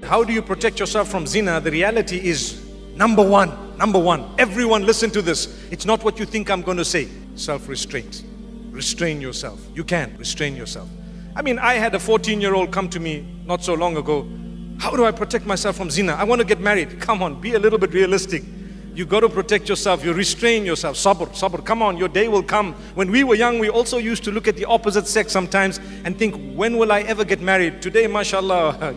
How do you protect yourself from zina? The reality is, number one, everyone listen to this. It's not what you think I'm going to say. Self-restraint. Restrain yourself. You can restrain yourself. I mean, I had a 14-year-old come to me not so long ago. How do I protect myself from zina? I want to get married. Come on, be a little bit realistic. You got to protect yourself. You restrain yourself. Sabr. Come on, your day will come. When we were young, we also used to look at the opposite sex sometimes and think, when will I ever get married? Today, mashallah,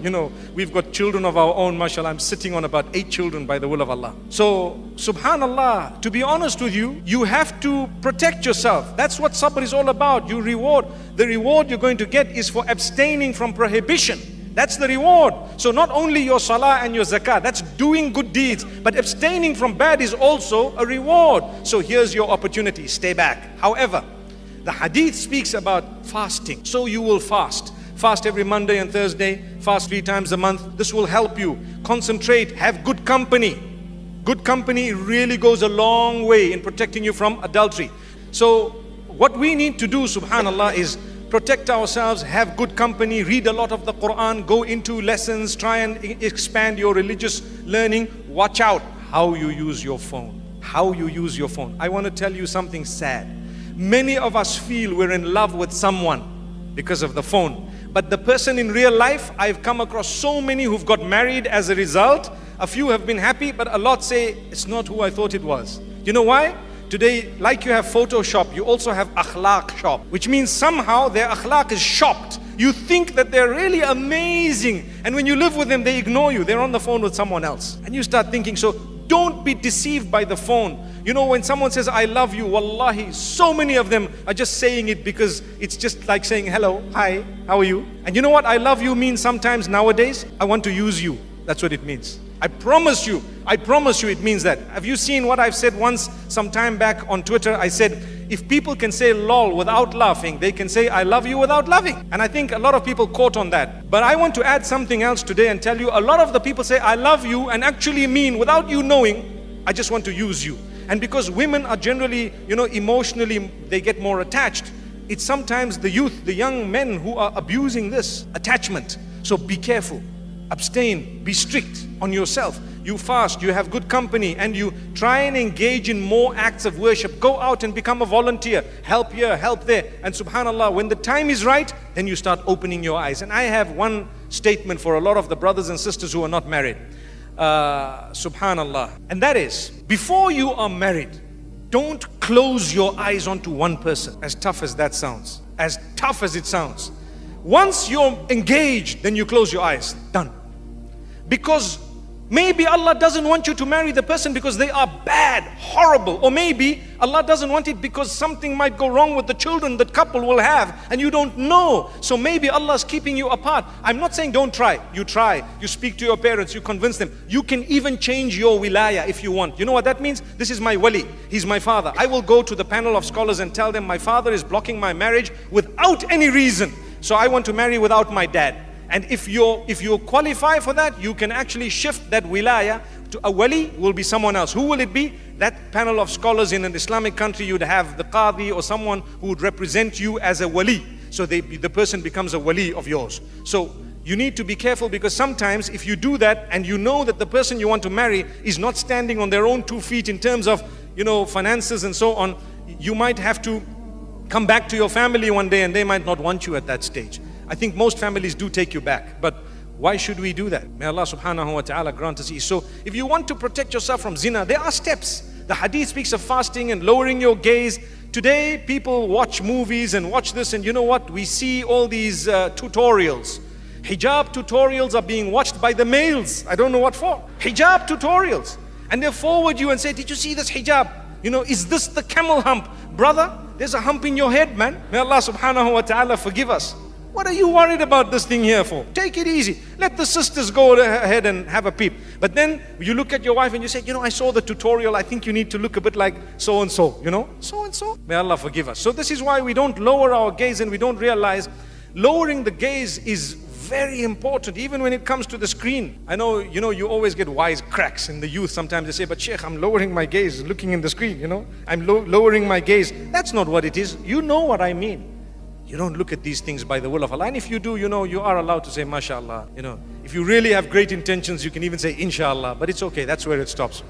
we've got children of our own, mashallah. I'm sitting on about 8 children by the will of Allah. So, subhanallah, to be honest with you, you have to protect yourself. That's what sabr is all about. The reward you're going to get is for abstaining from prohibition. That's the reward. So not only your salah and your zakah, that's doing good deeds, but abstaining from bad is also a reward. So here's your opportunity, stay back. However, the hadith speaks about fasting. So you will fast. Fast every Monday and Thursday, fast 3 times a month. This will help you. Concentrate, have good company. Good company really goes a long way in protecting you from adultery. So what we need to do, subhanallah, is protect ourselves, have good company, read a lot of the Quran, go into lessons, try and expand your religious learning. Watch out how you use your phone. How you use your phone. I want to tell you something sad. Many of us feel we're in love with someone because of the phone. But the person in real life, I've come across so many who've got married as a result. A few have been happy, but a lot say, it's not who I thought it was. You know why? Today, like you have Photoshop, you also have akhlaq shop, which means somehow their akhlaq is shopped. You think that they're really amazing, and when you live with them, they ignore you. They're on the phone with someone else. And you start thinking, so don't be deceived by the phone. You know, when someone says, I love you, wallahi, so many of them are just saying it because it's just like saying, hello, hi, how are you? And you know what I love you means sometimes nowadays? I want to use you. That's what it means. I promise you it means that. Have you seen what I've said once, some time back on Twitter? I said, if people can say lol without laughing, they can say I love you without loving. And I think a lot of people caught on that. But I want to add something else today and tell you, a lot of the people say I love you and actually mean, without you knowing, I just want to use you. And because women are generally, emotionally, they get more attached. It's sometimes the youth, the young men who are abusing this attachment. So be careful. Abstain, be strict on yourself. You fast, you have good company, and you try and engage in more acts of worship. Go out and become a volunteer. Help here, help there. And subhanallah, when the time is right, then you start opening your eyes. And I have one statement for a lot of the brothers and sisters who are not married. Subhanallah. And that is, before you are married, don't close your eyes onto one person. As tough as that sounds. As tough as it sounds. Once you're engaged, then you close your eyes. Done. Because maybe Allah doesn't want you to marry the person because they are bad, horrible. Or maybe Allah doesn't want it because something might go wrong with the children that couple will have and you don't know. So maybe Allah is keeping you apart. I'm not saying don't try. You try. You speak to your parents. You convince them. You can even change your wilaya if you want. You know what that means? This is my wali. He's my father. I will go to the panel of scholars and tell them my father is blocking my marriage without any reason. So I want to marry without my dad. And if you qualify for that, you can actually shift that wilaya to a wali will be someone else. Who will it be? That panel of scholars in an Islamic country, you'd have the qadi or someone who would represent you as a wali. So the person becomes a wali of yours. So you need to be careful, because sometimes if you do that and you know that the person you want to marry is not standing on their own 2 feet in terms of, finances and so on, you might have to come back to your family one day and they might not want you at that stage. I think most families do take you back, but why should we do that? May Allah subhanahu wa ta'ala grant us ease. So if you want to protect yourself from zina, there are steps. The hadith speaks of fasting and lowering your gaze. Today people watch movies and watch this, and you know what? We see all these tutorials. Hijab tutorials are being watched by the males. I don't know what for. Hijab tutorials. And they forward you and say, did you see this hijab? Is this the camel hump? Brother, there's a hump in your head, man. May Allah subhanahu wa ta'ala forgive us. What are you worried about this thing here for? Take it easy. Let the sisters go ahead and have a peep. But then you look at your wife and you say, I saw the tutorial. I think you need to look a bit like so-and-so, so-and-so. May Allah forgive us. So this is why we don't lower our gaze, and we don't realize lowering the gaze is very important, even when it comes to the screen. I know, you always get wise cracks in the youth. Sometimes they say, but Sheikh, I'm lowering my gaze looking in the screen, I'm lowering my gaze. That's not what it is. You know what I mean. You don't look at these things by the will of Allah. And if you do, you are allowed to say, mashallah. If you really have great intentions, you can even say inshallah, but it's okay, that's where it stops.